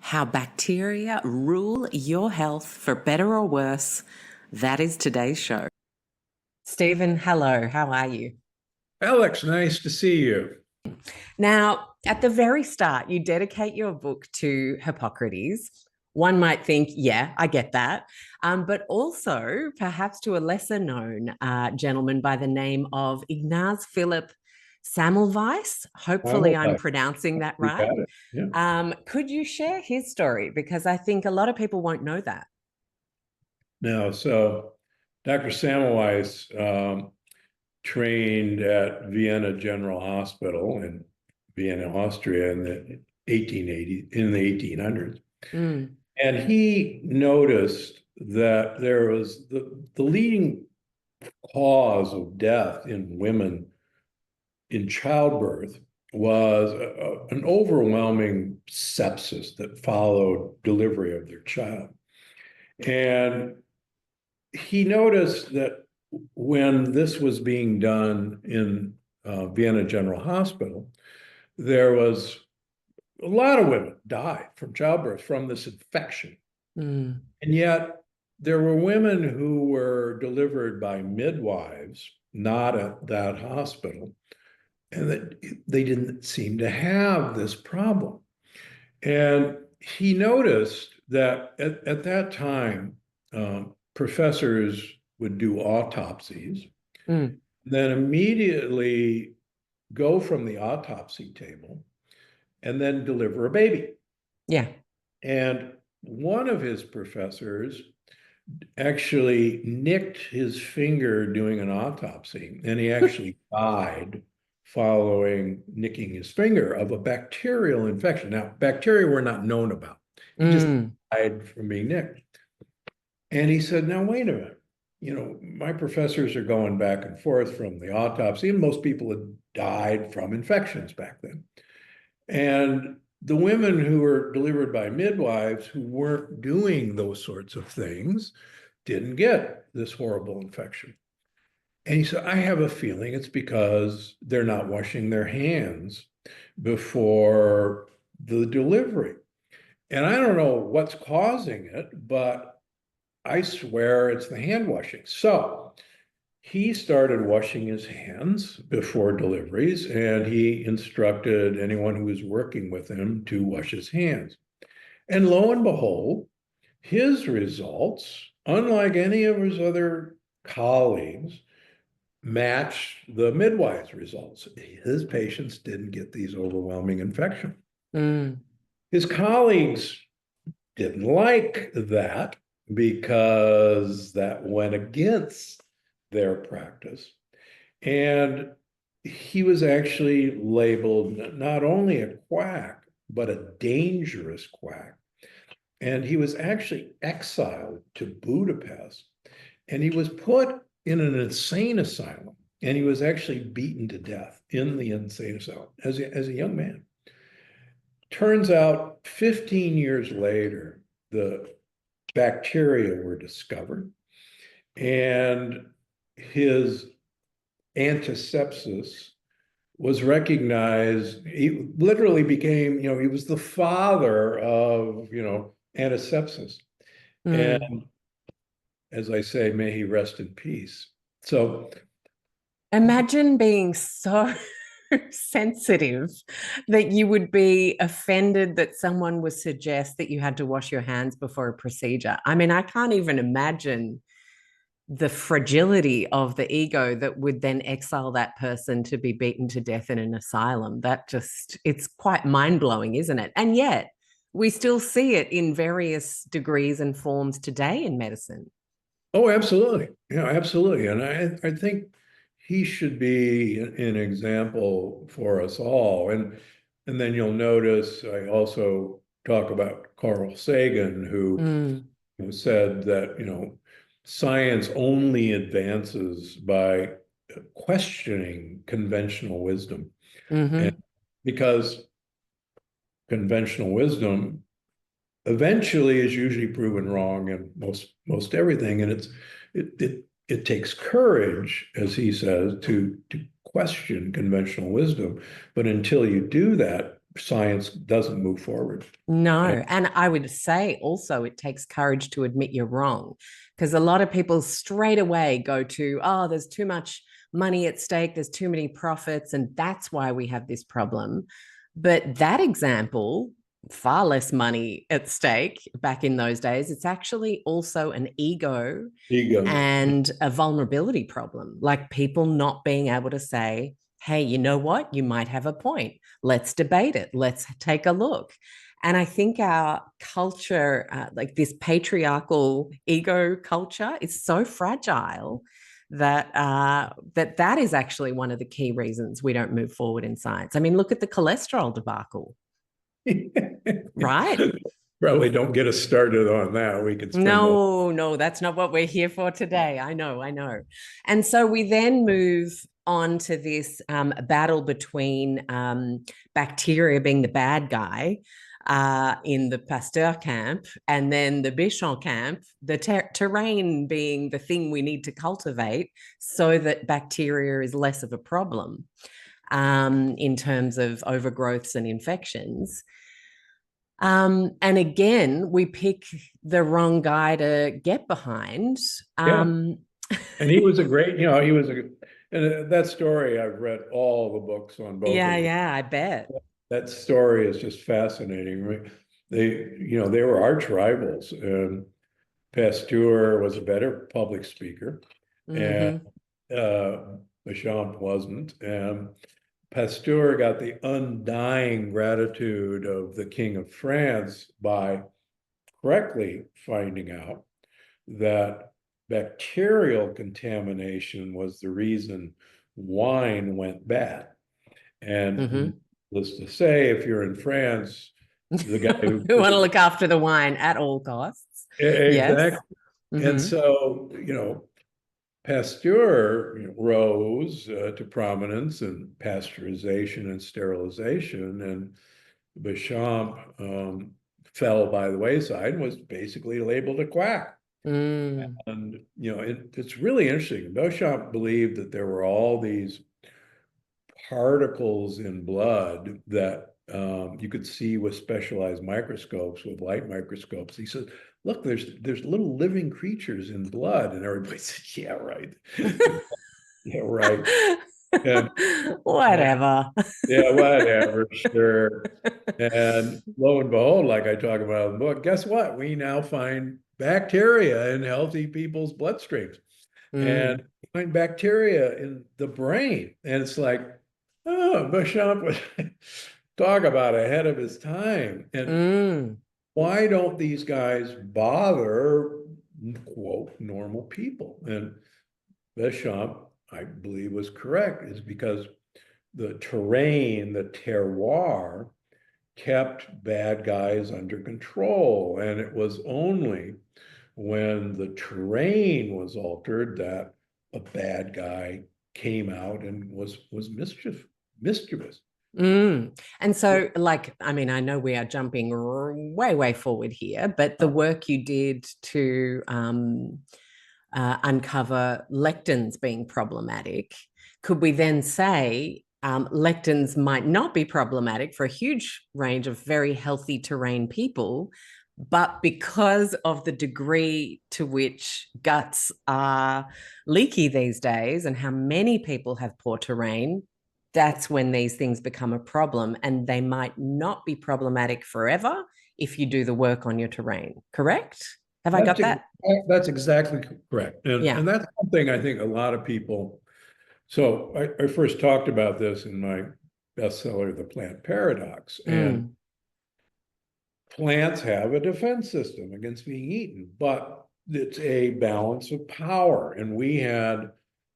How bacteria rule your health for better or worse. That is today's show. Stephen, hello. How are you? Alex, nice to see you. Now, at the very start, you dedicate your book to Hippocrates. One might think, yeah, I get that. But also perhaps to a lesser known gentleman by the name of Ignaz Philipp Semmelweis. I'm Hopefully, I'm alive. pronouncing that You right. got it. Yeah. Could you share his story? Because I think a lot of people won't know that. Now, so Dr. Semmelweis trained at Vienna General Hospital in Vienna, Austria in the 1800s. Mm, And he noticed that there was the leading cause of death in women in childbirth was an overwhelming sepsis that followed delivery of their child. And he noticed that when this was being done in Vienna General Hospital, there was a lot of women died from childbirth from this infection. mm, And yet there were women who were delivered by midwives, not at that hospital, and that they didn't seem to have this problem. And he noticed that at that time, professors would do autopsies, mm. then immediately go from the autopsy table and then deliver a baby. Yeah. And one of his professors actually nicked his finger doing an autopsy, and he actually died following nicking his finger of a bacterial infection. Now, bacteria were not known about. He just Mm, died from being nicked. And he said, now, wait a minute. You know, my professors are going back and forth from the autopsy, and most people had died from infections back then. And the women who were delivered by midwives who weren't doing those sorts of things didn't get this horrible infection. And he said, I have a feeling it's because they're not washing their hands before the delivery. And I don't know what's causing it, but I swear it's the hand washing. So he started washing his hands before deliveries, and he instructed anyone who was working with him to wash his hands. And lo and behold, his results, unlike any of his other colleagues, matched the midwife's results. His patients didn't get these overwhelming infections. mm. His colleagues didn't like that because that went against their practice. And he was actually labeled not only a quack, but a dangerous quack. And he was actually exiled to Budapest, and he was put in an insane asylum, and he was actually beaten to death in the insane asylum as a young man. Turns out 15 years later, the bacteria were discovered, and his antisepsis was recognized. He literally became, he was the father of, antisepsis. Mm. And as I say, may he rest in peace. So, Imagine being so sensitive that you would be offended that someone would suggest that you had to wash your hands before a procedure. I mean, I can't even imagine the fragility of the ego that would then exile that person to be beaten to death in an asylum. That just, it's quite mind blowing, isn't it? And yet, we still see it in various degrees and forms today in medicine. oh, absolutely. Yeah, absolutely. And I think he should be an example for us all. And then you'll notice I also talk about Carl Sagan, Mm, who said that, science only advances by questioning conventional wisdom. And hmm. because conventional wisdom eventually is usually proven wrong in most everything. And it takes courage, as he says, to question conventional wisdom. But until you do that, science doesn't move forward. And No. And I would say also it takes courage to admit you're wrong, because a lot of people straight away go to, oh, there's too much money at stake, there's too many profits, and that's why we have this problem. But that example, far less money at stake back in those days, it's actually also an ego ego. and a vulnerability problem, like people not being able to say, hey, you know what? You might have a point. Let's debate it. Let's take a look. And I think our culture, like this patriarchal ego culture, is so fragile that that is actually one of the key reasons we don't move forward in science. I mean, look at the cholesterol debacle, right? Probably don't get us started on that. We could spend all. No, no, that's not what we're here for today. I know, I know. And so we then move on to this battle between bacteria being the bad guy in the Pasteur camp, and then the Bichon camp, the terrain being the thing we need to cultivate so that bacteria is less of a problem in terms of overgrowths and infections. And again, we pick the wrong guy to get behind. Yeah. And he was a great, he was and that story, I've read all the books on both Yeah, of them. yeah, I bet. That story is just fascinating. They were arch rivals, and Pasteur was a better public speaker, and Mm-hmm. Béchamp wasn't. And Pasteur got the undying gratitude of the King of France by correctly finding out that bacterial contamination was the reason wine went bad. And Mm-hmm. needless to say, if you're in France, the guy who We want to look after the wine at all costs. Yes. exactly. And Mm-hmm. so, Pasteur rose to prominence in pasteurization and sterilization, and Béchamp fell by the wayside and was basically labeled a quack. Mm. And it's really interesting. Béchamp believed that there were all these particles in blood that you could see with specialized microscopes, with light microscopes. He said, "Look, there's little living creatures in blood," and everybody said, "Yeah, right, yeah, right." And, and Whatever. yeah, whatever, sure. And lo and behold, like I talk about in the book, guess what? We now find bacteria in healthy people's bloodstreams, and Mm. find bacteria in the brain. And it's like, oh, Béchamp would talk about ahead of his time. And Mm. why don't these guys bother, quote, normal people? And Béchamp, I believe, was correct, is because the terrain, the terroir, kept bad guys under control. And it was only when the terrain was altered that a bad guy came out and was mischievous. Mm. And so, like, I mean, I know we are jumping way, way forward here, but the work you did to uncover lectins being problematic, could we then say lectins might not be problematic for a huge range of very healthy terrain people, but because of the degree to which guts are leaky these days and how many people have poor terrain, that's when these things become a problem, and they might not be problematic forever if you do the work on your terrain. Correct? Have I got that? That's exactly correct. And, Yeah. and that's something I think a lot of people. So I first talked about this in my bestseller, The Plant Paradox. And Mm. plants have a defense system against being eaten, but it's a balance of power. And we had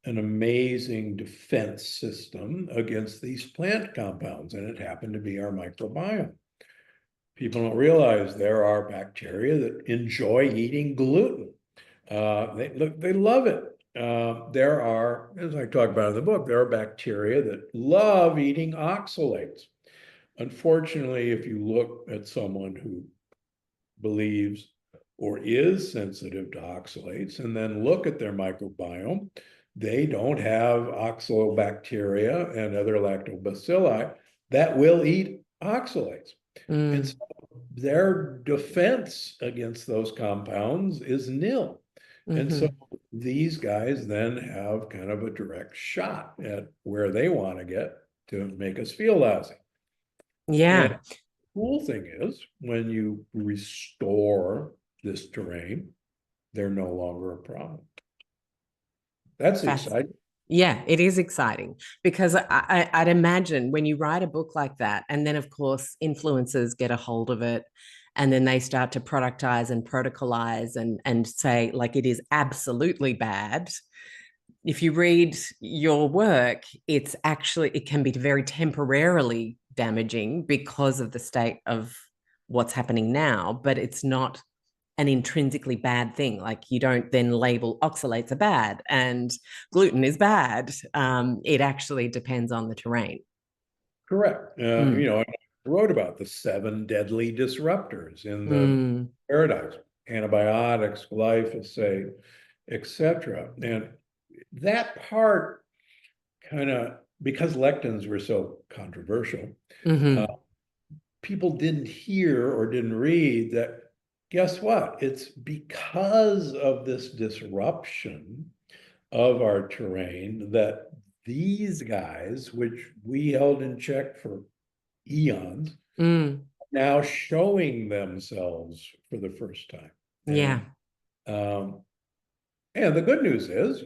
an amazing defense system against these plant compounds, and it happened to be our microbiome. People don't realize there are bacteria that enjoy eating gluten. They love it. There are, as I talk about in the book, there are bacteria that love eating oxalates. Unfortunately, if you look at someone who believes or is sensitive to oxalates and then look at their microbiome, they don't have oxalobacteria and other lactobacilli that will eat oxalates. And so Mm, their defense against those compounds is nil. And so hmm. these guys then have kind of a direct shot at where they want to get to make us feel lousy. And Yeah, the cool thing is, when you restore this terrain, they're no longer a problem. That's fast. exciting. Yeah, it is exciting because I'd imagine when you write a book like that, and then of course influencers get a hold of it, and then they start to productize and protocolize and say like it is absolutely bad. If you read your work, it's actually it can be very temporarily damaging because of the state of what's happening now, but it's not an intrinsically bad thing. Like you don't then label oxalates are bad and gluten is bad. It actually depends on the terrain. Correct. Mm. I wrote about the seven deadly disruptors in the Mm. paradox: antibiotics, glyphosate, etc. And that part kind of, because lectins were so controversial, uh, Mm-hmm. people didn't hear or didn't read that. Guess what? It's because of this disruption of our terrain that these guys, which we held in check for eons, Mm. now showing themselves for the first time. Yeah. Um, and the good news is,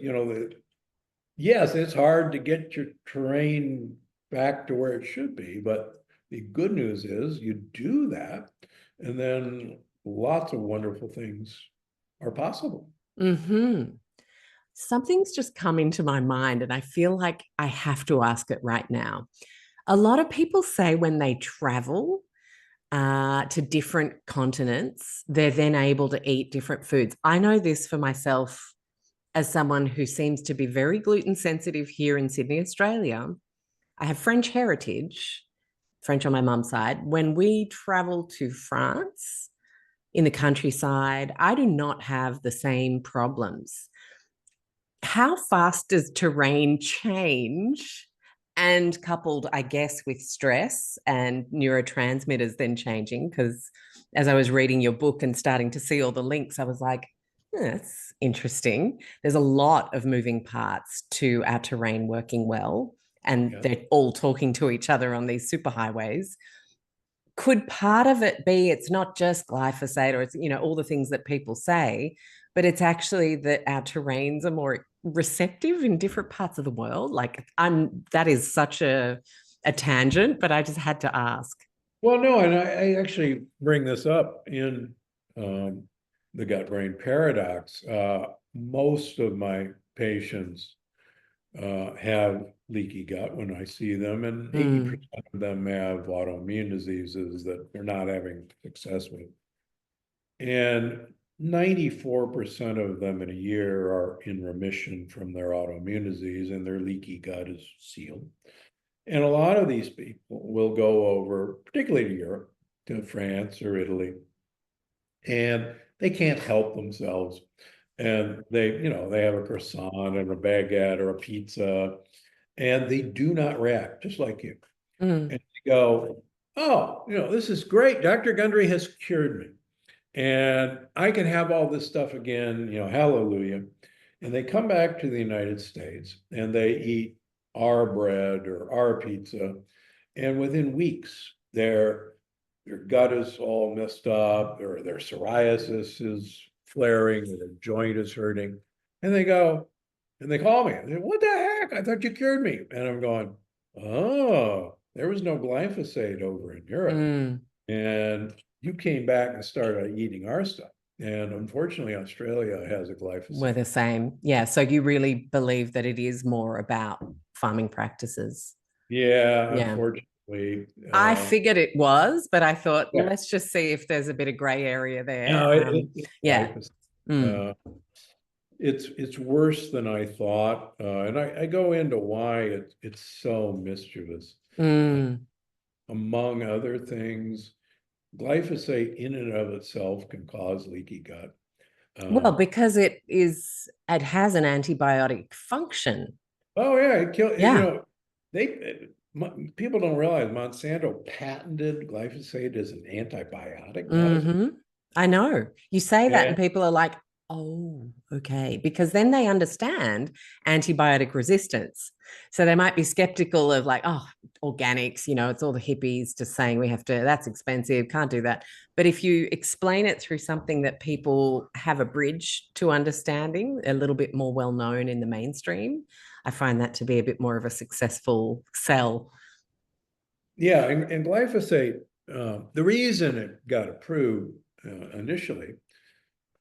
yes, it's hard to get your terrain back to where it should be, but the good news is you do that, and then lots of wonderful things are possible. Mm-hmm. Something's just come into my mind, and I feel like I have to ask it right now. A lot of people say when they travel to different continents, they're then able to eat different foods. I know this for myself as someone who seems to be very gluten sensitive here in Sydney, Australia. I have French heritage, French on my mum's side. When we travel to France in the countryside, I do not have the same problems. How fast does terrain change? And coupled, I guess, with stress and neurotransmitters then changing, because as I was reading your book and starting to see all the links, I was like, that's interesting. There's a lot of moving parts to our terrain working well, and Yeah. they're all talking to each other on these superhighways. Could part of it be it's not just glyphosate or it's all the things that people say, but it's actually that our terrains are more receptive in different parts of the world? Like I'm that is such a tangent, but I just had to ask. Well, no, and I actually bring this up in um, the gut brain paradox. Most of my patients have leaky gut when I see them, and Mm, 80% of them have autoimmune diseases that they're not having success with. And 94% of them in a year are in remission from their autoimmune disease, and their leaky gut is sealed. And a lot of these people will go over, particularly to Europe, to France or Italy, and they can't help themselves. And they have a croissant and a baguette or a pizza, and they do not react, just like you. mm, And they go, oh, this is great. Dr. Gundry has cured me. And I can have all this stuff again, hallelujah. And they come back to the United States and they eat our bread or our pizza. And within weeks, their gut is all messed up, or their psoriasis is flaring, or their joint is hurting. And they go, and they call me, and they, what the heck? I thought you cured me. And I'm going, oh, there was no glyphosate over in Europe. mm. And you came back and started eating our stuff. And unfortunately, Australia has a We're glyphosate. the same. Yeah. So you really believe that it is more about farming practices. Yeah, Yeah. unfortunately. I figured it was, but I thought, Yeah, let's just see if there's a bit of gray area there. no, it's Yeah. glyphosate. Mm, Uh, it's worse than I thought, and I go into why it's so mischievous. Uh, mm. Among other things, glyphosate in and of itself can cause leaky gut. Well, Um, because it has an antibiotic function. oh yeah, it kill. Yeah. They people don't realize Monsanto patented glyphosate as an antibiotic medicine. Hmm. I know. You say that, and And people are like, oh, okay. Because then they understand antibiotic resistance. So they might be skeptical of, like, oh, organics, it's all the hippies just saying we have to, that's expensive, can't do that. But if you explain it through something that people have a bridge to understanding, a little bit more well known in the mainstream, I find that to be a bit more of a successful sell. yeah, and glyphosate, the reason it got approved initially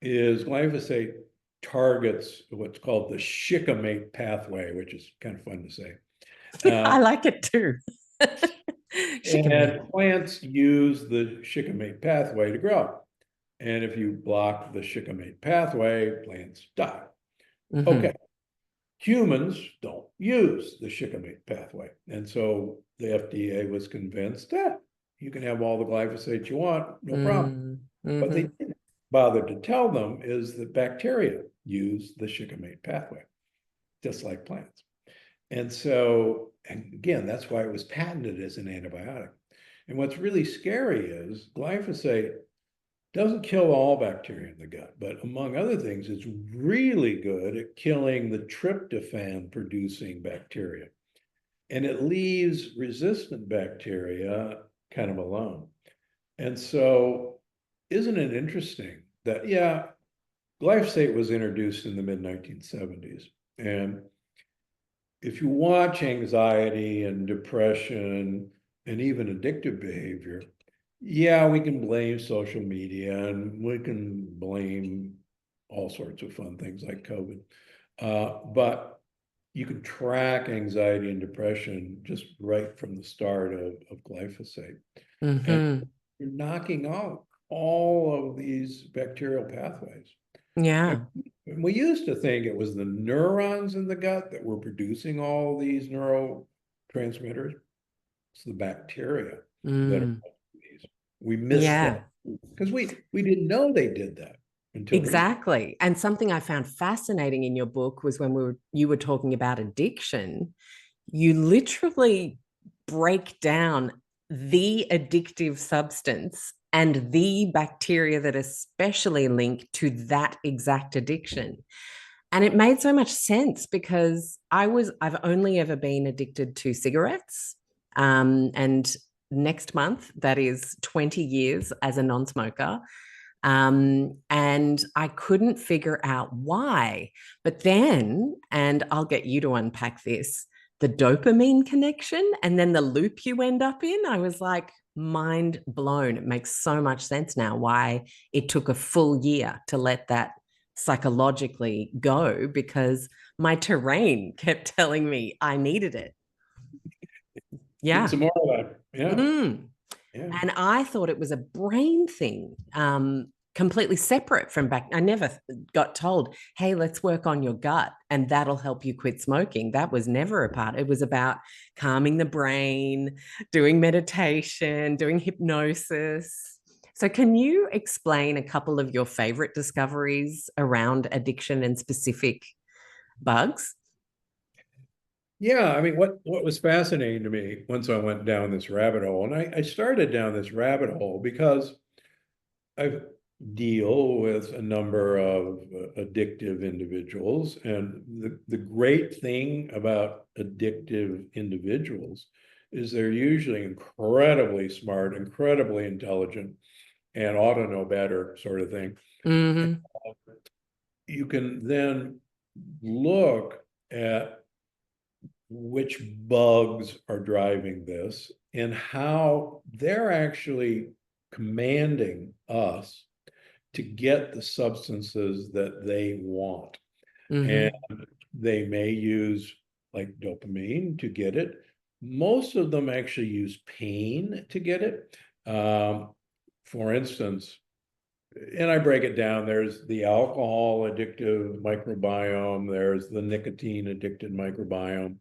is glyphosate targets what's called the shikimate pathway, which is kind of fun to say. I Uh, like it too. Shikimi. and plants use the shikimate pathway to grow. And if you block the shikimate pathway, plants die. Okay, Hmm. humans don't use the shikimate pathway. And so the FDA was convinced that you can have all the glyphosate you want, no problem. What they Mm-hmm. didn't bother to tell them is that bacteria use the shikimate pathway, just like plants. And so, and again, that's why it was patented as an antibiotic. And what's really scary is glyphosate doesn't kill all bacteria in the gut, but among other things, it's really good at killing the tryptophan producing bacteria. And it leaves resistant bacteria kind of alone. And so, isn't it interesting that, yeah, glyphosate was introduced in the mid 1970s. And if you watch anxiety and depression and even addictive behavior, yeah, we can blame social media and we can blame all sorts of fun things like COVID. But you can track anxiety and depression just right from the start of glyphosate. And Mm-hmm. you're knocking out all of these bacterial pathways. And Yeah. we used to think it was the neurons in the gut that were producing all these neurotransmitters. It's the bacteria that are Mm. these. We missed Yeah. that because we didn't know they did that until recently. Exactly. And something I found fascinating in your book was when you were talking about addiction, you literally break down the addictive substance and the bacteria that especially link to that exact addiction. And it made so much sense because I've only ever been addicted to cigarettes. And next month, that is 20 years as a non smoker. And I couldn't figure out why. But then, and I'll get you to unpack this, the dopamine connection and then the loop you end up in, I was like, mind blown. It makes so much sense now why it took a full year to let that psychologically go because my terrain kept telling me I needed it. Need Yeah. some more of that. Yeah, Mm. yeah. And I thought it was a brain thing, completely separate from back. I never got told, hey, let's work on your gut and that'll help you quit smoking. That was never a part. It was about calming the brain, doing meditation, doing hypnosis. So, can you explain a couple of your favorite discoveries around addiction and specific bugs? Yeah, I mean, what was fascinating to me once I went down this rabbit hole, and I started down this rabbit hole because I deal with a number of addictive individuals, and the great thing about addictive individuals is they're usually incredibly smart, incredibly intelligent, and ought to know better, sort of thing. And Mm-hmm. you can then look at which bugs are driving this and how they're actually commanding us to get the substances that they want. And Mm-hmm. they may use like dopamine to get it. Most of them actually use pain to get it. For instance, and I break it down, there's the alcohol addictive microbiome, there's the nicotine addicted microbiome,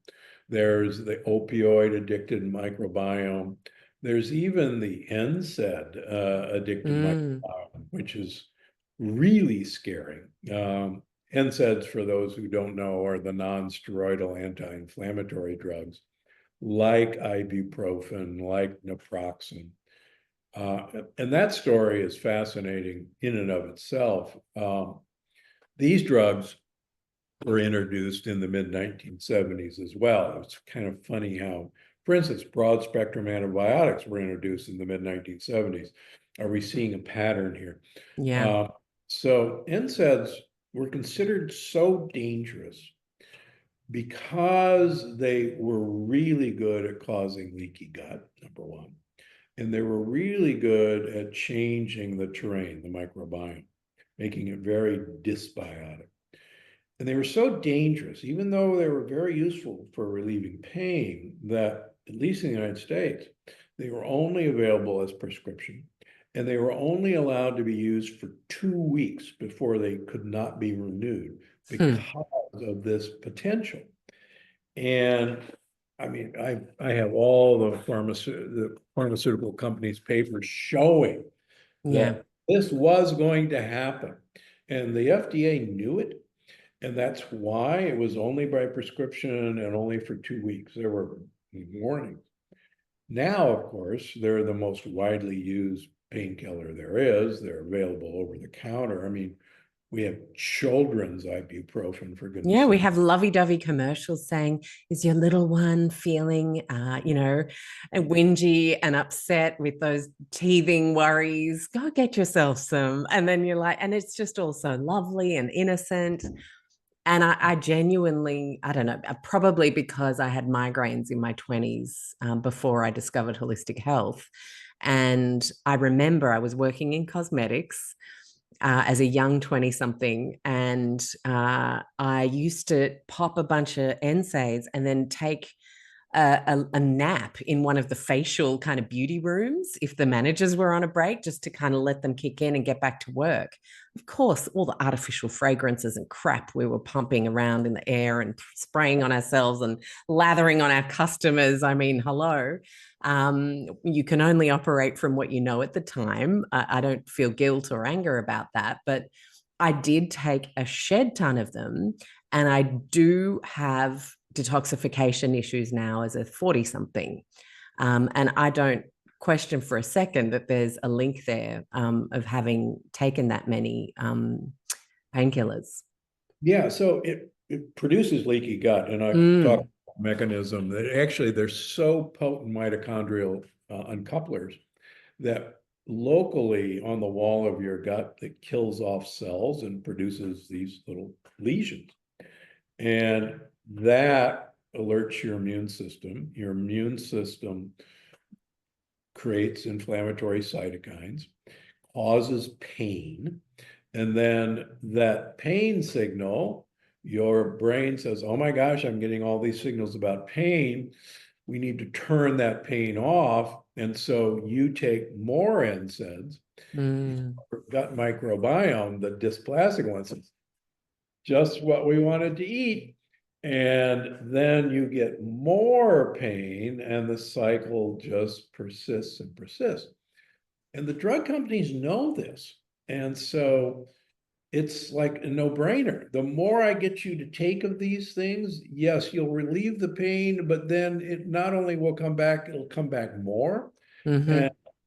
there's the opioid addicted microbiome, there's even the NSAID addicted Mm. microbiome, which is really scary. NSAIDs, for those who don't know, are the non-steroidal anti-inflammatory drugs. like ibuprofen, like naproxen. And that story is fascinating in and of itself. These drugs were introduced in the mid-1970s as well. It's kind of funny how, for instance, broad-spectrum antibiotics were introduced in the mid-1970s. Are we seeing a pattern here? Yeah. So NSAIDs were considered so dangerous because they were really good at causing leaky gut, number one. And they were really good at changing the terrain, the microbiome, making it very dysbiotic. And they were so dangerous, even though they were very useful for relieving pain, that at least in the United States, they were only available as prescription. And they were only allowed to be used for 2 weeks before they could not be renewed Hmm. because of this potential. And I mean, I have all the pharmaceutical companies' papers showing Yeah. that this was going to happen. And the FDA knew it. And that's why it was only by prescription and only for 2 weeks. There were warnings. Now, of course, they're the most widely used painkiller there is. They're available over the counter. I mean, we have children's ibuprofen, for goodness Yeah, we sake. have lovey-dovey commercials saying, "Is your little one feeling, whingy and upset with those teething worries? Go get yourself some." And then you're like, and it's just all so lovely and innocent. And I genuinely, I don't know, probably because I had migraines in my 20s before I discovered holistic health. And I remember I was working in cosmetics as a young 20 something. And I used to pop a bunch of NSAIDs and then take a nap in one of the facial kind of beauty rooms if the managers were on a break, just to kind of let them kick in and get back to work. Of course, all the artificial fragrances and crap we were pumping around in the air and spraying on ourselves and lathering on our customers. I mean, hello. You can only operate from what you know at the time. I don't feel guilt or anger about that, but I did take a shed ton of them, and I do have detoxification issues now as a 40 something. And I don't question for a second that there's a link there of having taken that many painkillers. Yeah, so it produces leaky gut, and I've talked Mm, about the mechanism that actually they're so potent mitochondrial uncouplers that locally on the wall of your gut that kills off cells and produces these little lesions. And that alerts your immune system. Your immune system creates inflammatory cytokines, causes pain, and then that pain signal, your brain says, oh my gosh, I'm getting all these signals about pain. We need to turn that pain off. And so you take more NSAIDs, mm, your gut microbiome, the dysplastic ones, just what we wanted to eat. And then you get more pain, and the cycle just persists and persists. And the drug companies know this. And so it's like a no-brainer. The more I get you to take of these things, yes, you'll relieve the pain, but then it not only will come back, it'll come back more. And mm-hmm,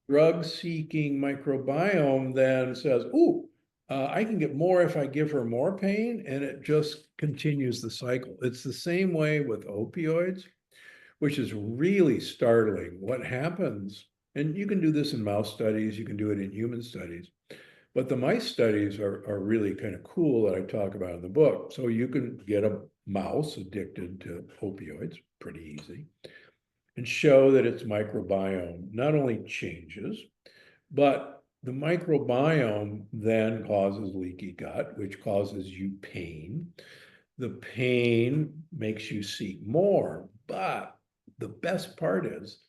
drug-seeking microbiome then says, ooh, I can get more if I give her more pain, and it just continues the cycle. It's the same way with opioids, which is really startling. What happens, and you can do this in mouse studies, you can do it in human studies, but the mice studies are really kind of cool that I talk about in the book. So you can get a mouse addicted to opioids, pretty easy, and show that its microbiome not only changes, but the microbiome then causes leaky gut, which causes you pain. The pain makes you seek more, but the best part is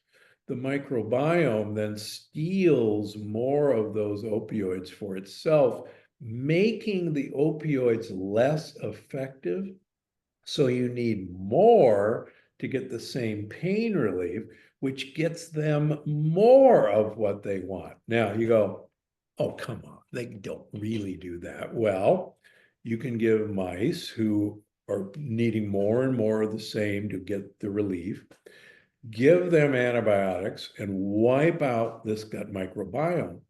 the microbiome then steals more of those opioids for itself, making the opioids less effective. So you need more to get the same pain relief, which gets them more of what they want. Now you go, oh, come on, they don't really do that. Well, you can give mice who are needing more and more of the same to get the relief. give them antibiotics, and wipe out this gut microbiome.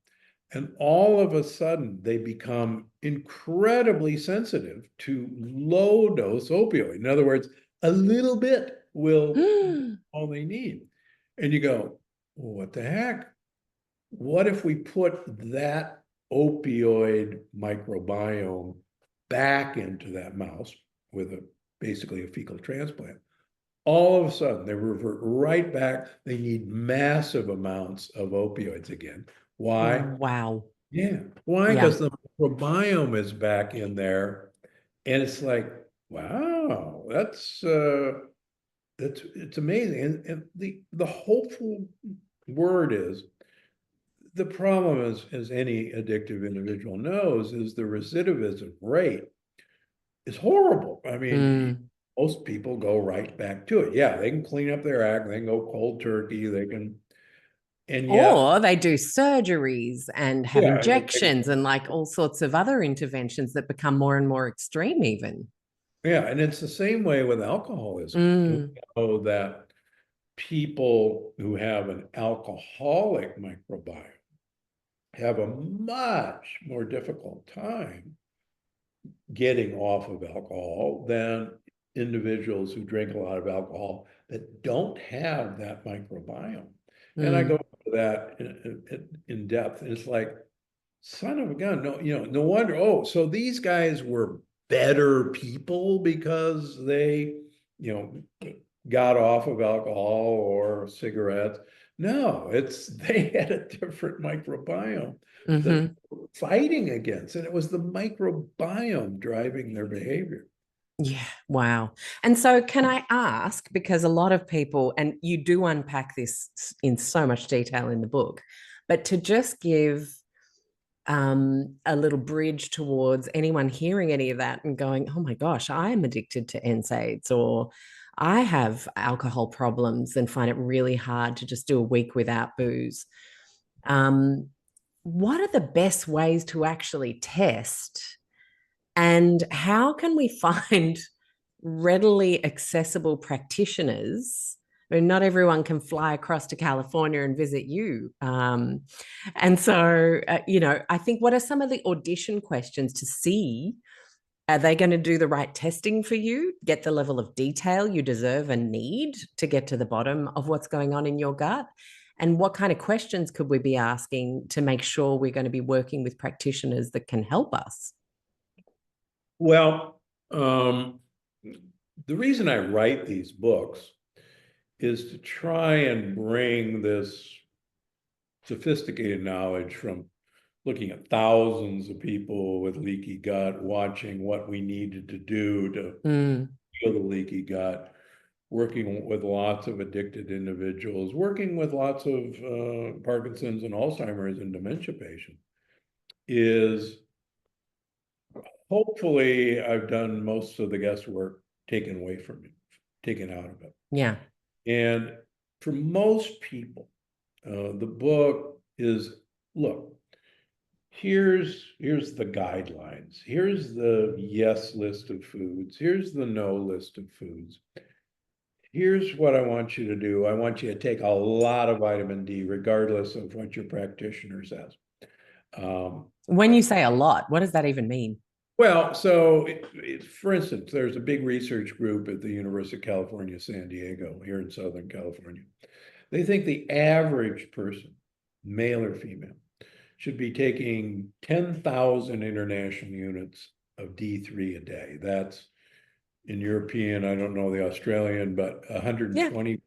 And all of a sudden, they become incredibly sensitive to low dose opioid. In other words, a little bit will all they need. And you go, well, what the heck? What if we put that opioid microbiome back into that mouse with basically a fecal transplant? All of a sudden, they revert right back. They need massive amounts of opioids again. Why? Wow. Yeah. Why? Yeah. Because the microbiome is back in there. And it's like, wow, it's amazing. And the hopeful word is the problem is, as any addictive individual knows, is the recidivism rate is horrible. I mean, Mm. most people go right back to it. Yeah, they can clean up their act, they can go cold turkey, they can, and yet, Or they do surgeries and have yeah, injections and like all sorts of other interventions that become more and more extreme, even. yeah, and it's the same way with alcoholism. We Mm. know that people who have an alcoholic microbiome have a much more difficult time getting off of alcohol than individuals who drink a lot of alcohol that don't have that microbiome. And I go Mm. into that in depth. And it's like, son of a gun, no, no wonder. Oh, so these guys were better people because they, got off of alcohol or cigarettes. No, it's they had a different microbiome that Hmm. fighting against, and it was the microbiome driving their behavior. Yeah, wow. And so, can I ask, because a lot of people, and you do unpack this in so much detail in the book, but to just give a little bridge towards anyone hearing any of that and going, oh my gosh, I am addicted to NSAIDs, or I have alcohol problems and find it really hard to just do a week without booze. Um, what are the best ways to actually test? And how can we find readily accessible practitioners? I mean, not everyone can fly across to California and visit you. And so, I think what are some of the audition questions to see? Are they going to do the right testing for you, get the level of detail you deserve and need to get to the bottom of what's going on in your gut? And what kind of questions could we be asking to make sure we're going to be working with practitioners that can help us? Well, the reason I write these books is to try and bring this sophisticated knowledge from looking at thousands of people with leaky gut, watching what we needed to do to Mm. heal the leaky gut, working with lots of addicted individuals, working with lots of Parkinson's and Alzheimer's and dementia patients, is hopefully I've done most of the guesswork taken away from me, taken out of it. Yeah. And for most people, the book is, look, here's the guidelines. Here's the yes list of foods. Here's the no list of foods. Here's what I want you to do. I want you to take a lot of vitamin D, regardless of what your practitioner says. Um, When you say a lot, what does that even mean? well, so for instance, there's a big research group at the University of California, San Diego, here in Southern California. They think the average person, male or female, should be taking 10,000 international units of D3 a day. That's in European, I don't know the Australian, but Yeah. 120,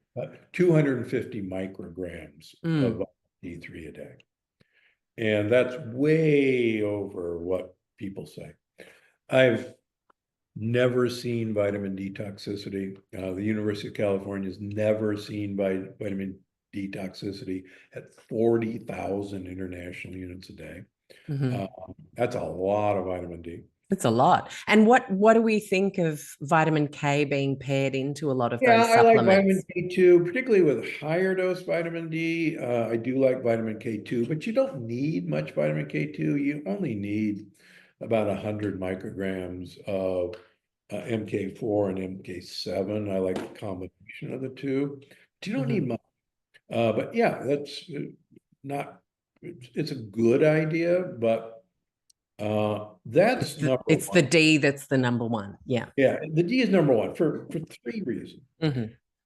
250 micrograms Mm. of D3 a day. And that's way over what people say. I've never seen vitamin D toxicity. The University of California has never seen vitamin D toxicity at 40,000 international units a day. Hmm. That's a lot of vitamin D. It's a lot. And what do we think of vitamin K being paired into a lot of Yeah, those I like vitamin supplements? K2, particularly with higher dose vitamin D. I do like vitamin K2, but you don't need much vitamin K2. You only need about 100 micrograms of MK4 and MK7. I like the combination of the two. You don't need much. But yeah, that's not, it's a good idea, but that's number It's the one. D that's the number one. Yeah. Yeah, the D is number one for three reasons.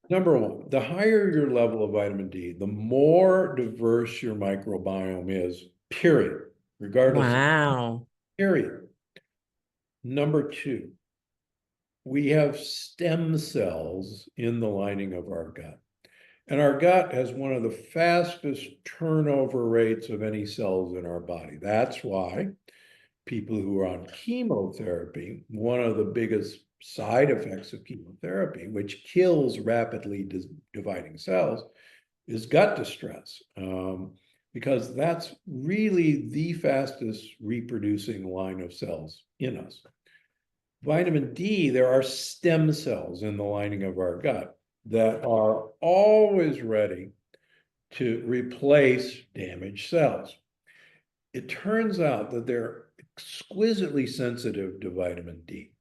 Number one, the higher your level of vitamin D, the more diverse your microbiome is, period, regardless of Wow. period. Number two, we have stem cells in the lining of our gut. And our gut has one of the fastest turnover rates of any cells in our body. That's why people who are on chemotherapy, one of the biggest side effects of chemotherapy, which kills rapidly dividing cells, is gut distress, because that's really the fastest reproducing line of cells in us. Vitamin D, there are stem cells in the lining of our gut that are always ready to replace damaged cells. It turns out that they're exquisitely sensitive to vitamin D.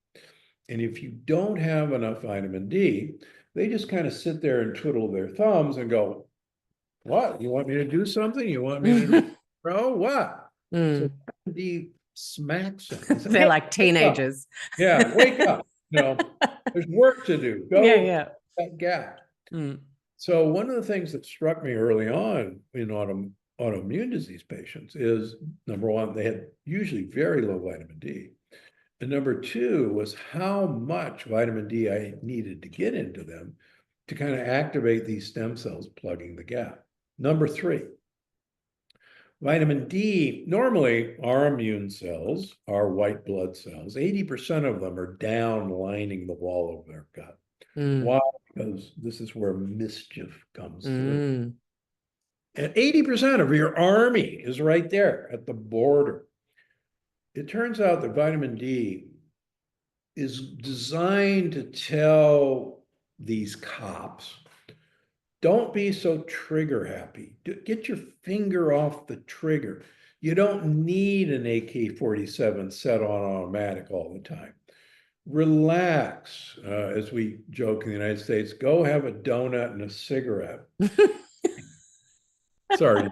And if you don't have enough vitamin D, they just kind of sit there and twiddle their thumbs and go, what? You want me to do something? You want me to grow? What? So vitamin D smacks them and says, They're hey, like wake up. teenagers. Yeah, wake up. There's work to do. Go Yeah. that gap. So one of the things that struck me early on in autoimmune disease patients is, number one, they had usually very low vitamin D. And number two was how much vitamin D I needed to get into them to kind of activate these stem cells plugging the gap. Number three, vitamin D, normally our immune cells, our white blood cells, 80% of them are down lining the wall of their gut. Why? Because this is where mischief comes through. And 80% of your army is right there at the border. It turns out that vitamin D is designed to tell these cops, don't be so trigger happy. Get your finger off the trigger. You don't need an AK-47 set on automatic all the time. Relax, as we joke in the United States, go have a donut and a cigarette. Sorry.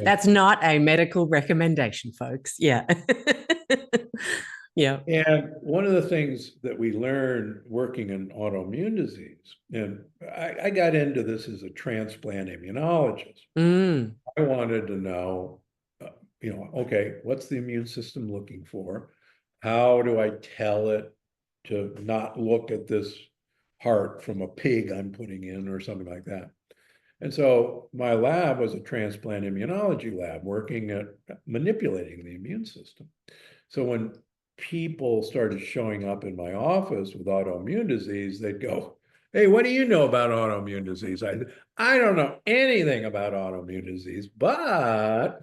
That's not a medical recommendation, folks. Yeah. Yeah. And one of the things that we learned working in autoimmune disease, and I got into this as a transplant immunologist. I wanted to know, okay, what's the immune system looking for? How do I tell it to not look at this heart from a pig I'm putting in or something like that? And so my lab was a transplant immunology lab working at manipulating the immune system. So when people started showing up in my office with autoimmune disease, they'd go, hey, what do you know about autoimmune disease? I don't know anything about autoimmune disease, but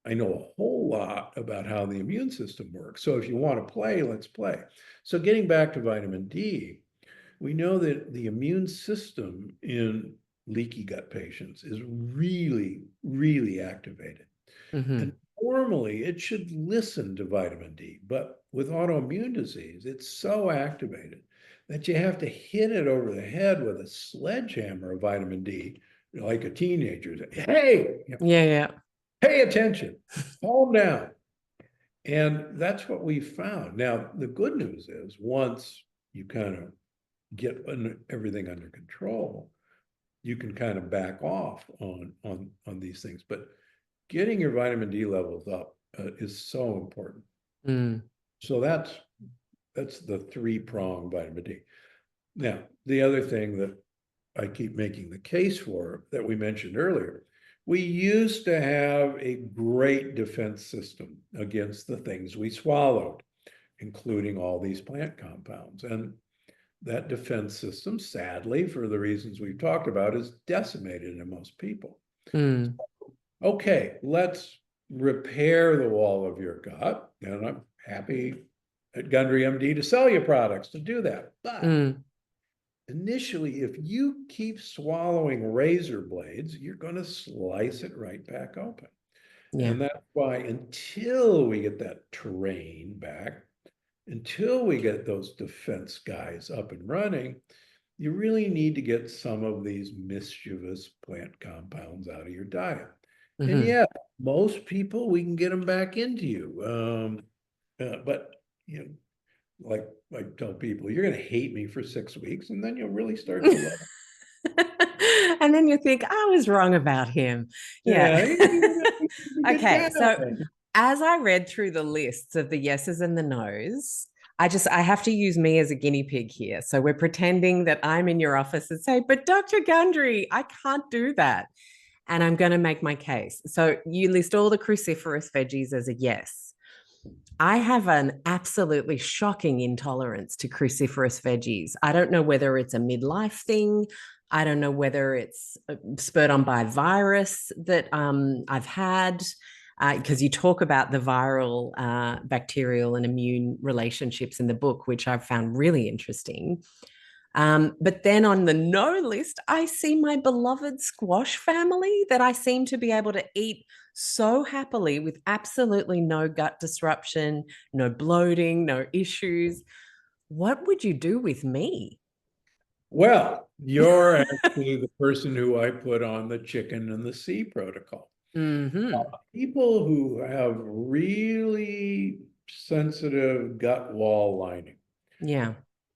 I know a whole lot about how the immune system works. So if you want to play, let's play. So getting back to vitamin D, we know that the immune system in leaky gut patients is really, really activated. And normally it should listen to vitamin D, but with autoimmune disease, it's so activated that you have to hit it over the head with a sledgehammer of vitamin D, like a teenager. Hey, Yeah. pay attention, calm down. And that's what we found. Now, the good news is once you kind of get everything under control, you can kind of back off on these things. But getting your vitamin D levels up is so important. So that's the three-pronged vitamin D. Now, the other thing that I keep making the case for that we mentioned earlier, we used to have a great defense system against the things we swallowed, including all these plant compounds. And that defense system, sadly, for the reasons we've talked about, is decimated in most people. Okay, let's repair the wall of your gut. And I'm happy at Gundry MD to sell you products to do that. But initially, if you keep swallowing razor blades, you're going to slice it right back open. Yeah. And that's why until we get that terrain back, until we get those defense guys up and running, you really need to get some of these mischievous plant compounds out of your diet. And Hmm. yeah, most people, we can get them back into you. But, you know, like I tell people, you're going to hate me for 6 weeks and then you'll really start to love it. And then you think, I was wrong about him. Yeah. Yeah, he's a good Okay. guy. So as I read through the lists of the yeses and the nos, I have to use me as a guinea pig here. So we're pretending that I'm in your office and say, but Dr. Gundry, I can't do that. And I'm going to make my case. So you list all the cruciferous veggies as a yes. I have an absolutely shocking intolerance to cruciferous veggies. I don't know whether it's a midlife thing. I don't know whether it's spurred on by virus that I've had, because you talk about the viral, bacterial, and immune relationships in the book, which I've found really interesting. But then on the no list, I see my beloved squash family that I seem to be able to eat so happily with absolutely no gut disruption, no bloating, no issues. What would you do with me? Well, you're actually the person who I put on the chicken and the sea protocol. Hmm. People who have really sensitive gut wall lining, Yeah.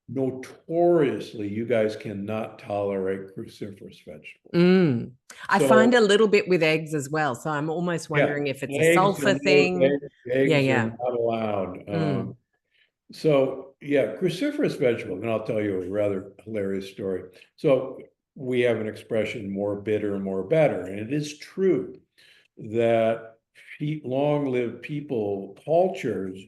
notoriously, you guys cannot tolerate cruciferous vegetables. Mm. I find So, a little bit with eggs as well. So I'm almost yeah, wondering if it's a eggs are sulfur no, thing. Yeah, eggs are yeah. not allowed. Mm. So yeah, cruciferous vegetables, and I'll tell you a rather hilarious story. So we have an expression, more bitter, more better. And it is true that long-lived people, cultures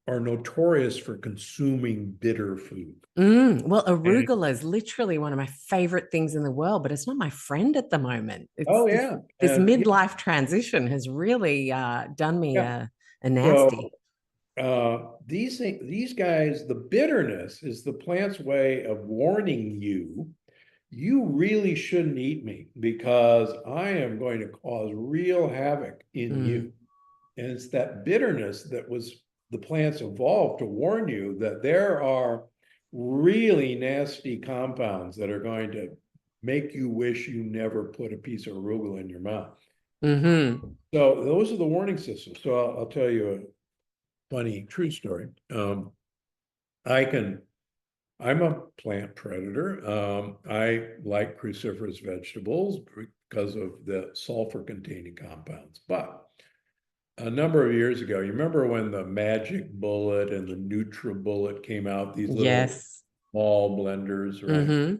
are notorious for consuming bitter food. Well, And, arugula is literally one of my favorite things in the world, but it's not my friend at the moment. It's oh this yeah, this and yeah, midlife transition has really done me yeah. a So nasty. these guys, the bitterness is the plant's way of warning you, you really shouldn't eat me because I am going to cause real havoc in Mm, you. And it's that bitterness that was the plants evolved to warn you that there are really nasty compounds that are going to make you wish you never put a piece of arugula in your mouth. hmm. So those are the warning systems. So I'll tell you a funny true story. I can I'm a plant predator. I like cruciferous vegetables because of the sulfur containing compounds. But a number of years ago, you remember when the Magic Bullet and the NutriBullet came out, these little Yes. small blenders, right? Hmm.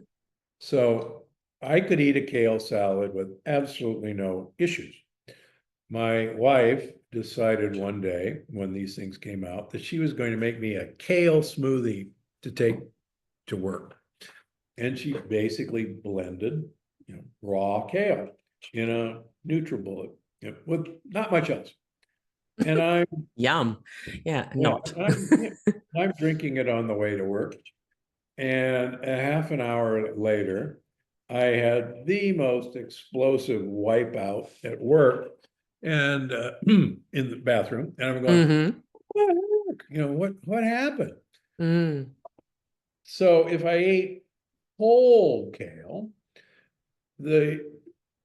So I could eat a kale salad with absolutely no issues. My wife decided one day when these things came out that she was going to make me a kale smoothie to take to work. And she basically blended, raw kale in a NutriBullet, with not much else. And Yum. Yeah, yeah, not. I'm drinking it on the way to work. And a half an hour later, I had the most explosive wipeout at work and in the bathroom. And I'm going, Hmm. what happened? Mm. So if I ate whole kale, the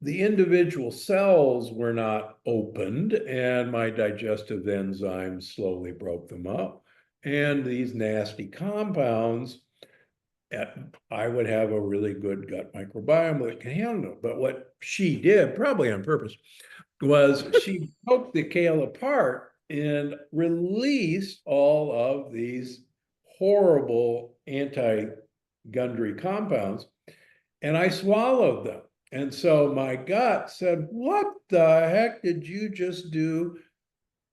the individual cells were not opened and my digestive enzymes slowly broke them up, and these nasty compounds, I would have a really good gut microbiome that can handle it. But what she did, probably on purpose, was she broke the kale apart and released all of these horrible anti-Gundry compounds, and I swallowed them. And so my gut said, what the heck did you just do?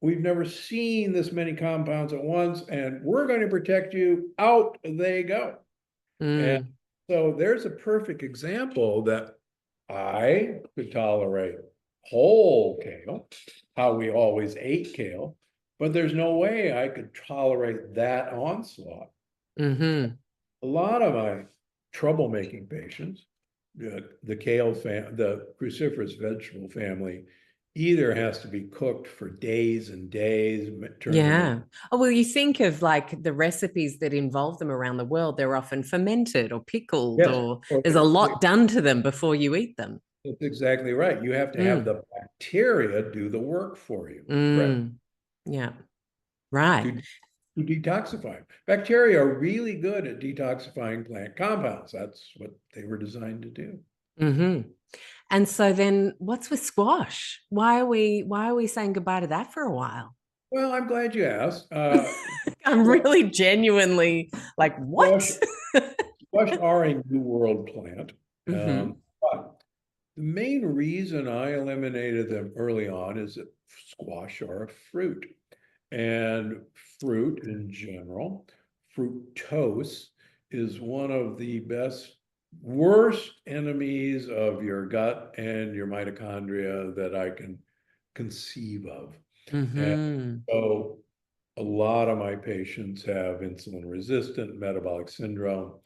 We've never seen this many compounds at once, and we're going to protect you. Out they go. And Mm. so there's a perfect example that I could tolerate whole kale, how we always ate kale, but there's no way I could tolerate that onslaught. Hmm. A lot of my troublemaking patients, the cruciferous vegetable family, either has to be cooked for days and days, turn them in. Yeah. Oh, well, you think of like the recipes that involve them around the world, they're often fermented or pickled, Yes, or or there's a lot done to them before you eat them. that's exactly right. You have to have Mm, the bacteria do the work for you. Correct. mm, yeah. Right. To, to detoxify. Bacteria are really good at detoxifying plant compounds. That's what they were designed to do. Hmm. And so then what's with squash? Why are we saying goodbye to that for a while? Well, I'm glad you asked. I'm really genuinely like, Squash, what? squash are a New World plant. Hmm. But the main reason I eliminated them early on is that squash are a fruit. And fruit in general, fructose is one of the worst enemies of your gut and your mitochondria that I can conceive of. And Hmm. so a lot of my patients have insulin resistant metabolic syndrome.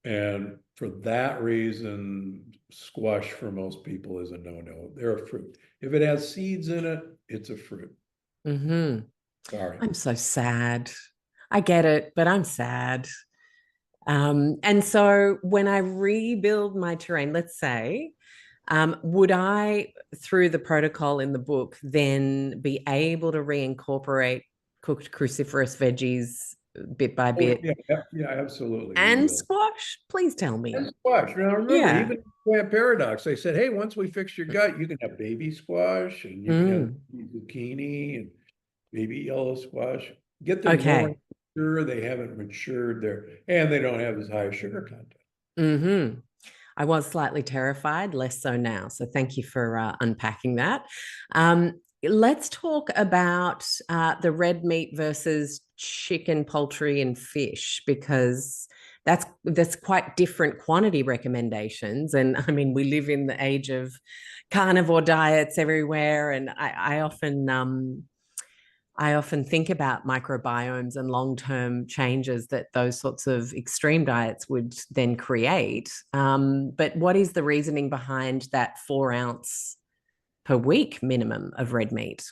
And for that reason, squash for most people is a no-no. They're a fruit. If it has seeds in it, it's a fruit. Hmm. Sorry. I'm so sad. I get it, but I'm sad. And so when I rebuild my terrain, let's say, would I, through the protocol in the book, then be able to reincorporate cooked cruciferous veggies bit by Oh, bit yeah, yeah, absolutely. You and will. squash? Please tell And me. squash. Now remember, Yeah. even plant paradox, they said, hey, once we fix your gut, you can have baby squash and you can have Mm. zucchini and baby yellow squash. Get them more Okay. mature. They haven't matured there, and they don't have as high a sugar content. Mm-hmm. I was slightly terrified, less so now. So thank you for unpacking that. Let's talk about the red meat versus chicken, poultry, and fish, because that's quite different quantity recommendations. And I mean, we live in the age of carnivore diets everywhere, and I often think about microbiomes and long-term changes that those sorts of extreme diets would then create. But what is the reasoning behind that 4 ounce per week minimum of red meat?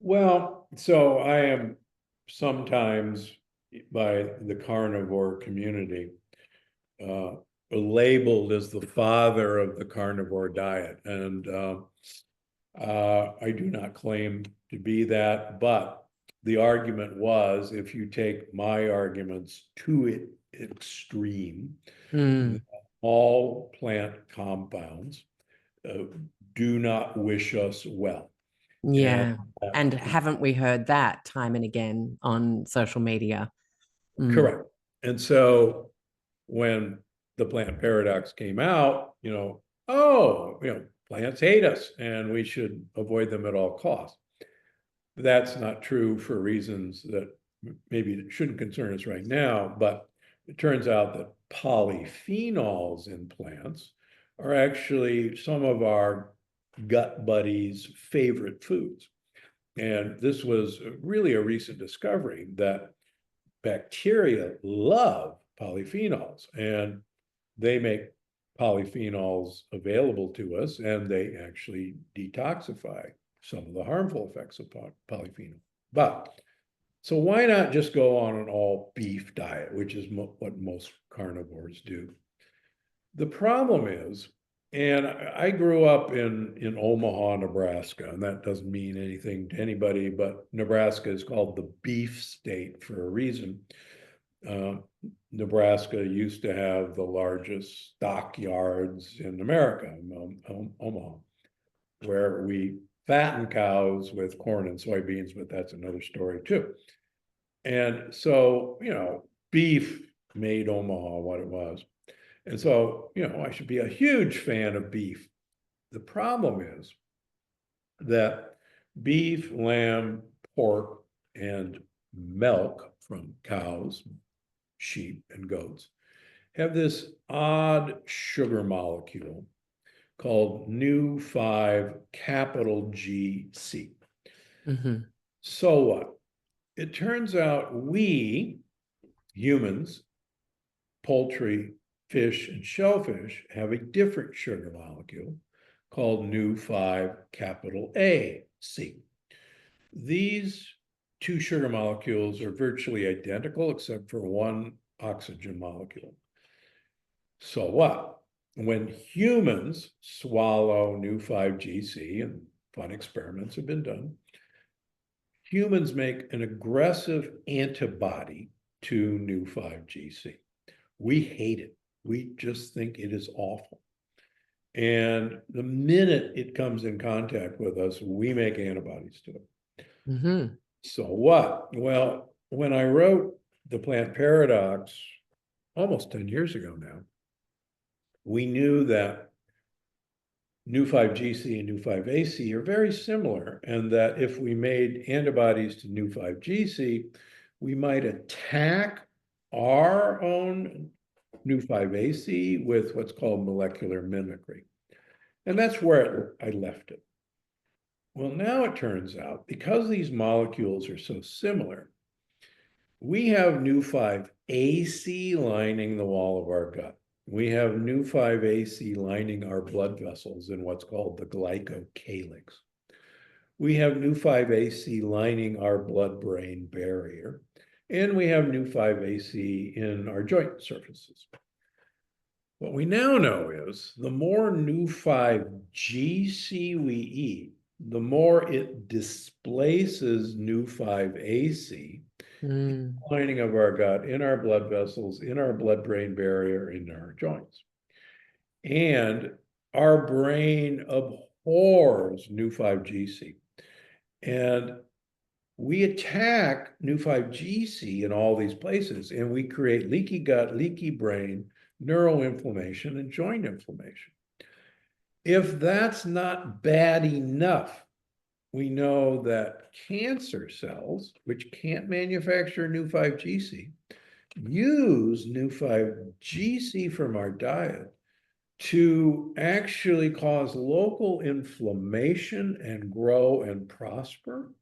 Well, so I am sometimes by the carnivore community uh, labeled as the father of the carnivore diet. And I do not claim to be that, but the argument was if you take my arguments to it extreme, Mm, all plant compounds uh, do not wish us well. And yeah. And uh, haven't we heard that time and again on social media? Mm, correct. And so when the plant paradox came out, oh, plants hate us and we should avoid them at all costs. That's not true for reasons that maybe shouldn't concern us right now, but it turns out that polyphenols in plants are actually some of our gut buddies' favorite foods. And this was really a recent discovery that bacteria love polyphenols and they make polyphenols available to us and they actually detoxify some of the harmful effects of polyphenol. But so why not just go on an all beef diet, which is what most carnivores do? The problem is, and I grew up in Omaha, Nebraska, and that doesn't mean anything to anybody, but Nebraska is called the beef state for a reason. Uh, Nebraska used to have the largest stockyards in America, Omaha, where we fatten cows with corn and soybeans, but that's another story too. And so, beef made Omaha what it was. And so, I should be a huge fan of beef. The problem is that beef, lamb, pork, and milk from cows, sheep, and goats have this odd sugar molecule called new 5 capital GC. mhm. So what? It turns out we humans, poultry, fish, and shellfish have a different sugar molecule called Nu5 capital AC. These two sugar molecules are virtually identical except for one oxygen molecule. So what? When humans swallow Nu5GC, and fun experiments have been done, humans make an aggressive antibody to Nu5GC. We hate it. We just think it is awful. And the minute it comes in contact with us, we make antibodies to it. Mm-hmm. So what? Well, when I wrote The Plant Paradox almost 10 years ago now, we knew that Nu5GC and Nu5AC are very similar, and that if we made antibodies to Nu5GC, we might attack our own Nu5AC with what's called molecular mimicry. And that's where I left it. Well, now it turns out, because these molecules are so similar, we have Nu5AC lining the wall of our gut. We have Nu5AC lining our blood vessels in what's called the glycocalyx. We have Nu5AC lining our blood-brain barrier. And we have Nu5AC in our joint surfaces. What we now know is the more Nu5GC we eat, the more it displaces Nu5AC, lining of our gut, in our blood vessels, in our blood-brain barrier, in our joints. And our brain abhors Nu5GC. And we attack Nu5GC in all these places, and we create leaky gut, leaky brain, neural inflammation, and joint inflammation. If that's not bad enough, we know that cancer cells, which can't manufacture Nu5GC, use Nu5GC from our diet to actually cause local inflammation and grow and prosper,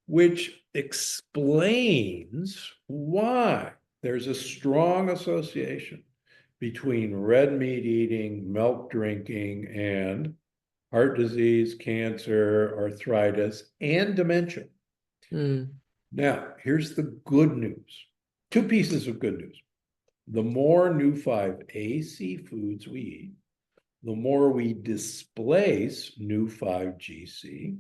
which explains why there's a strong association between red meat eating, milk drinking, and heart disease, cancer, arthritis, and dementia. Now, here's the good news. Two pieces of good news. The more Nu5AC foods we eat, the more we displace Nu5GC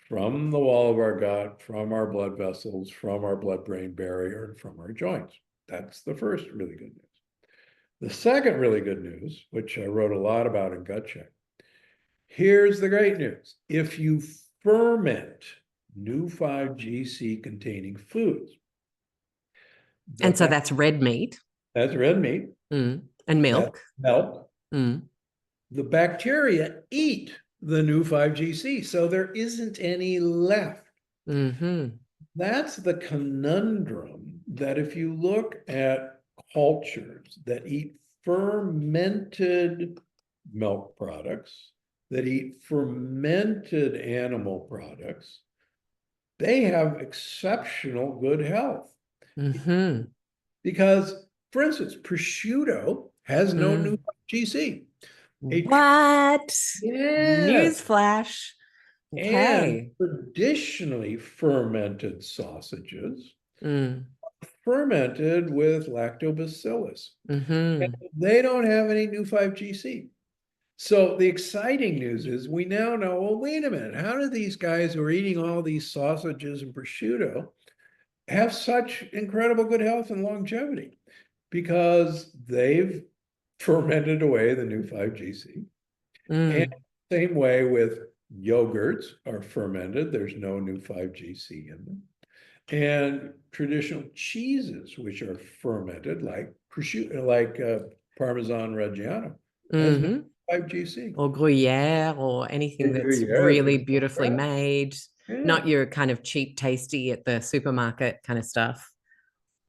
from the wall of our gut, from our blood vessels, from our blood-brain barrier, and from our joints. That's the first really good news. The second really good news, which I wrote a lot about in Gut Check, here's the great news. If you ferment Nu5GC containing foods, and so that's red meat. That's red meat. And milk. Milk. The bacteria eat the Nu5GC, so there isn't any left. That's the conundrum, that if you look at cultures that eat fermented milk products, that eat fermented animal products, they have exceptional good health. Because, for instance, prosciutto has no Nu5GC. What? Yes. Newsflash. Okay. And traditionally fermented sausages fermented with lactobacillus. And they don't have any Nu5GC. So the exciting news is we now know, well, wait a minute, how do these guys who are eating all these sausages and prosciutto have such incredible good health and longevity? Because they've fermented away the Nu5GC. And same way with yogurts are fermented. There's no Nu5GC in them. And traditional cheeses, which are fermented, like prosciutto, like Parmesan Reggiano, has no Nu5GC. Or Gruyere, or anything that's really beautifully made, not your kind of cheap tasty at the supermarket kind of stuff.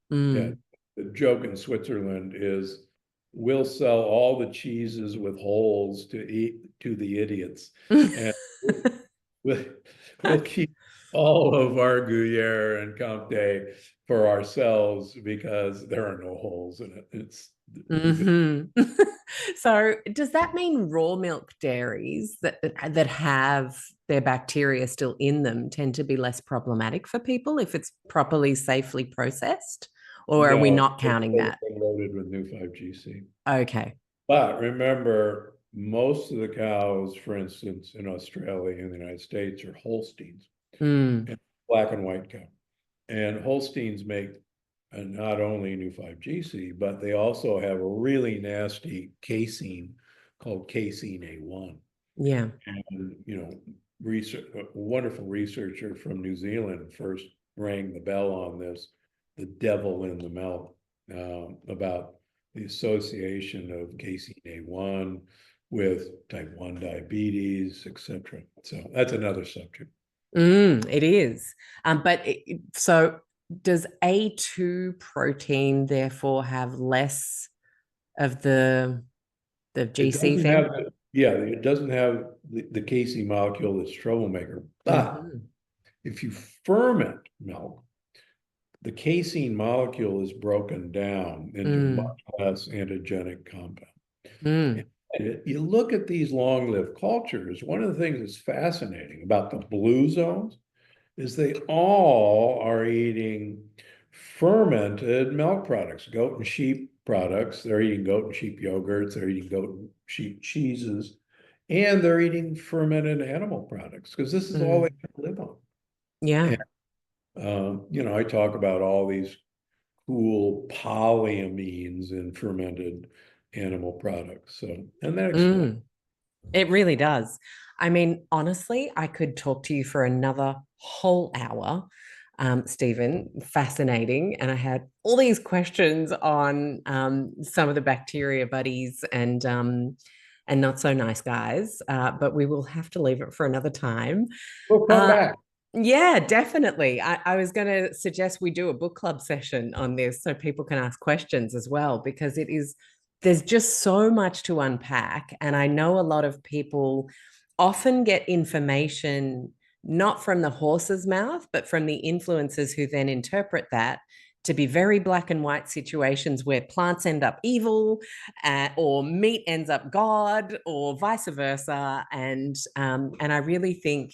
Yeah, the joke in Switzerland is we'll sell all the cheeses with holes to eat to the idiots, and we'll keep all of our Gruyere and Comté for ourselves because there are no holes in it. It's So, does that mean raw milk dairies that have their bacteria still in them tend to be less problematic for people if it's properly, safely processed? Or are we No, not it's counting totally that? loaded with new 5GC. Okay. But remember, most of the cows, for instance, in Australia and the United States are Holsteins, Mm, and black and white cow. And Holsteins make not only new 5GC, but they also have a really nasty casein called casein A1. yeah. And, a wonderful researcher from New Zealand first rang the bell on this, the devil in the milk, about the association of casein A1 with type 1 diabetes, etc. So that's another subject. It is. So does A2 protein therefore have less of the It GC doesn't have, thing? yeah, it doesn't have the casein molecule that's troublemaker. But Hmm. if you ferment milk, the casein molecule is broken down into much Mm, less antigenic compound. mm, And you look at these long-lived cultures, one of the things that's fascinating about the blue zones is they all are eating fermented milk products, goat and sheep products. They're eating goat and sheep yogurts, they're eating goat and sheep cheeses, and they're eating fermented animal products because this is all they mm. can live on. Yeah. And, I talk about all these cool polyamines in fermented animal products. So, and that explains. Mm. It really does. I mean, honestly, I could talk to you for another whole hour, Stephen. Fascinating. And I had all these questions on some of the bacteria buddies and not so nice guys, but we will have to leave it for another time. We'll come Uh, back. yeah, definitely. I was going to suggest we do a book club session on this so people can ask questions as well, because there's just so much to unpack. And I know a lot of people often get information not from the horse's mouth, but from the influencers who then interpret that to be very black and white situations where plants end up evil, or meat ends up God, or vice versa. And I really think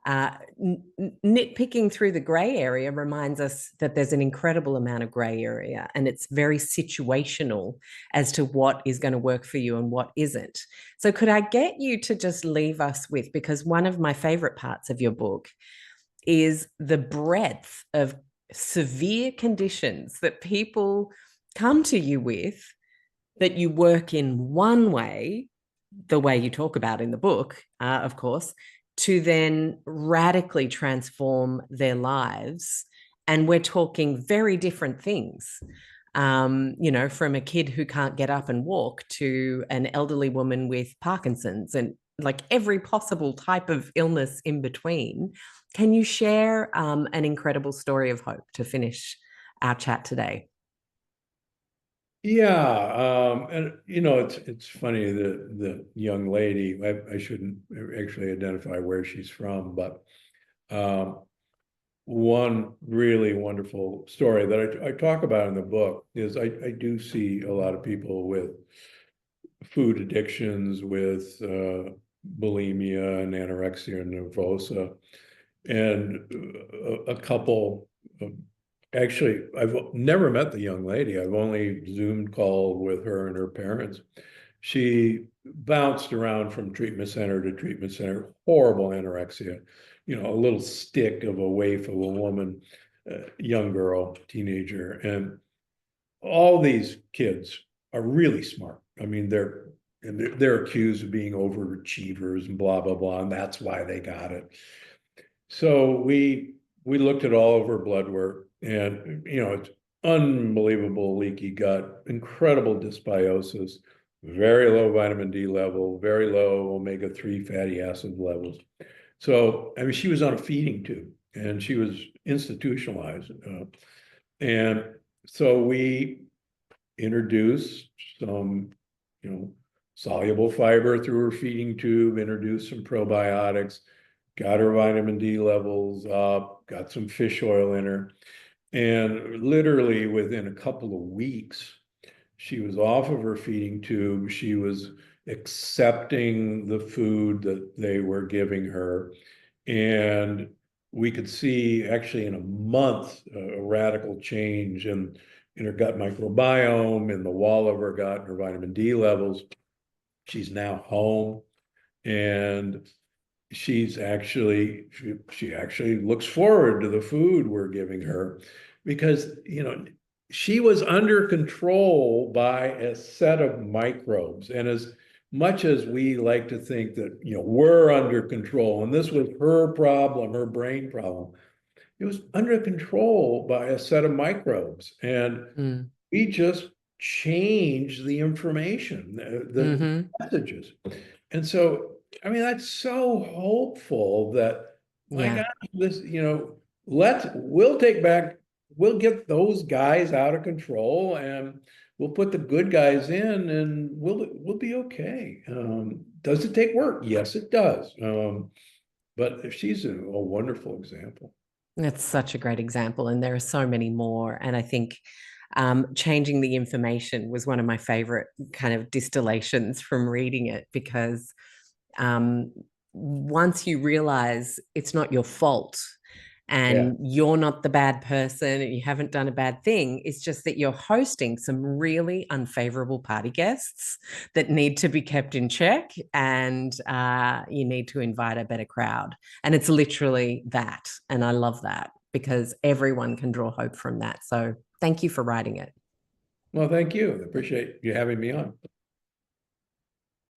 uh, nitpicking through the gray area reminds us that there's an incredible amount of gray area, and it's very situational as to what is going to work for you and what isn't. So, could I get you to just leave us with, because one of my favorite parts of your book is the breadth of severe conditions that people come to you with, that you work in one way, the way you talk about in the book, of course, to then radically transform their lives. And we're talking very different things, from a kid who can't get up and walk to an elderly woman with Parkinson's and like every possible type of illness in between. Can you share an incredible story of hope to finish our chat today? Yeah, and it's funny the young lady. I shouldn't actually identify where she's from, but one really wonderful story that I talk about in the book is I do see a lot of people with food addictions, with bulimia and anorexia nervosa, and a couple. Actually, I've never met the young lady. I've only Zoomed called with her and her parents. She bounced around from treatment center to treatment center, horrible anorexia, a little stick of a waif of a woman, young girl, teenager. And all these kids are really smart. I mean, they're accused of being overachievers and blah, blah, blah. And that's why they got it. So we looked at all of her blood work, and it's unbelievable leaky gut, incredible dysbiosis, very low vitamin D level, very low omega-3 fatty acid levels. So I mean, she was on a feeding tube and she was institutionalized, and so we introduced some, soluble fiber through her feeding tube, introduced some probiotics, got her vitamin D levels up, got some fish oil in her. And literally within a couple of weeks, She was off of her feeding tube. She was accepting the food that they were giving her. And we could see actually in a month a radical change in her gut microbiome, in the wall of her gut, her vitamin D levels. She's now home, and she actually looks forward to the food we're giving her, because she was under control by a set of microbes. And as much as we like to think that we're under control, and this was her problem, her brain problem, it was under control by a set of microbes. And we just changed the information, the messages. And so, I mean, that's so hopeful that, my God, this, we'll get those guys out of control, and we'll put the good guys in, and we'll be okay. Does it take work? Yes, it does. But she's a wonderful example. That's such a great example. And there are so many more. And I think changing the information was one of my favorite kind of distillations from reading it, because once you realize it's not your fault and you're not the bad person and you haven't done a bad thing, it's just that you're hosting some really unfavorable party guests that need to be kept in check, and you need to invite a better crowd. And it's literally that. And I love that, because everyone can draw hope from that. So thank you for writing it. Well, thank you. I appreciate you having me on.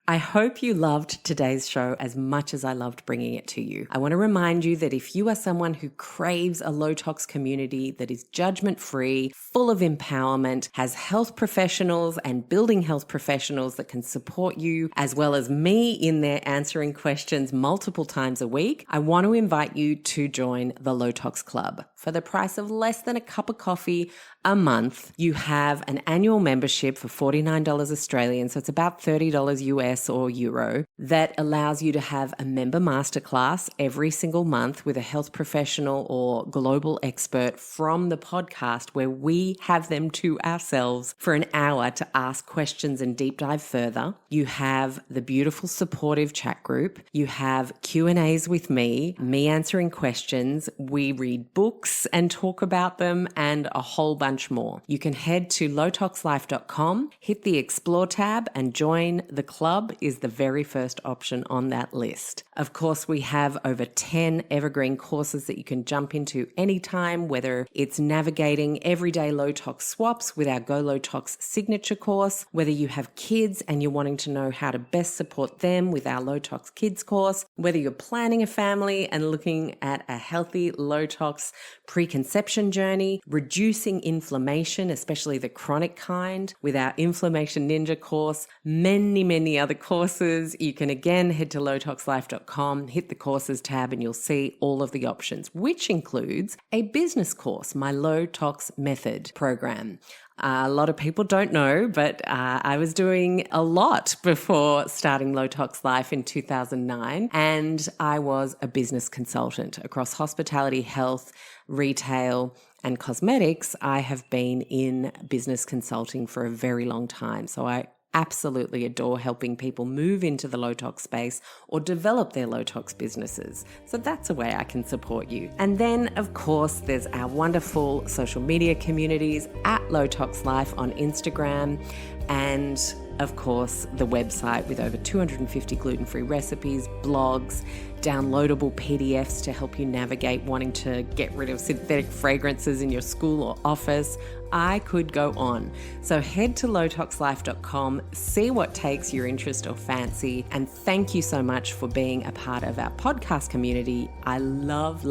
I hope you loved today's show as much as I loved bringing it to you. I want to remind you that if you are someone who craves a low tox community that is judgment-free, full of empowerment, has health professionals and building health professionals that can support you, as well as me in there answering questions multiple times a week, I want to invite you to join the Low Tox Club. For the price of less than a cup of coffee a month, you have an annual membership for $49 Australian, so it's about $30 US or euro, that allows you to have a member masterclass every single month with a health professional or global expert from the podcast, where we have them to ourselves for an hour to ask questions and deep dive further. You have the beautiful supportive chat group. You have Q&As with me answering questions. We read books and talk about them, and a whole bunch more. You can head to lowtoxlife.com, hit the Explore tab, and join the club is the very first option on that list. Of course, we have over 10 evergreen courses that you can jump into anytime, whether it's navigating everyday low tox swaps with our Go Low Tox signature course, whether you have kids and you're wanting to know how to best support them with our Low Tox Kids course, whether you're planning a family and looking at a healthy low tox preconception journey, reducing inflammation, especially the chronic kind, with our Inflammation Ninja course, many other courses. You can again head to lowtoxlife.com, hit the courses tab, and you'll see all of the options, which includes a business course, my Low Tox Method program. A lot of people don't know, but I was doing a lot before starting Low Tox Life in 2009, and I was a business consultant across hospitality, health, retail, and cosmetics. I have been in business consulting for a very long time, so I absolutely adore helping people move into the low tox space or develop their low tox businesses. So that's a way I can support you. And then, of course, there's our wonderful social media communities at Low Tox Life on Instagram, and of course, the website with over 250 gluten-free recipes, blogs, downloadable PDFs to help you navigate wanting to get rid of synthetic fragrances in your school or office. I could go on. So head to lowtoxlife.com, see what takes your interest or fancy, and thank you so much for being a part of our podcast community. I love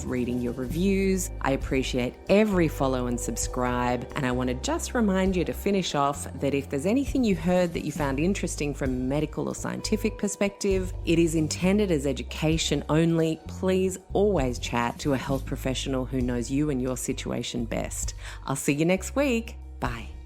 reading your reviews. I appreciate every follow and subscribe, and I want to just remind you to finish off that if there's anything you heard that you found interesting from a medical or scientific perspective, it is intended as education only. Please always chat to a health professional who knows you and your situation best. I'll see you next week. Bye.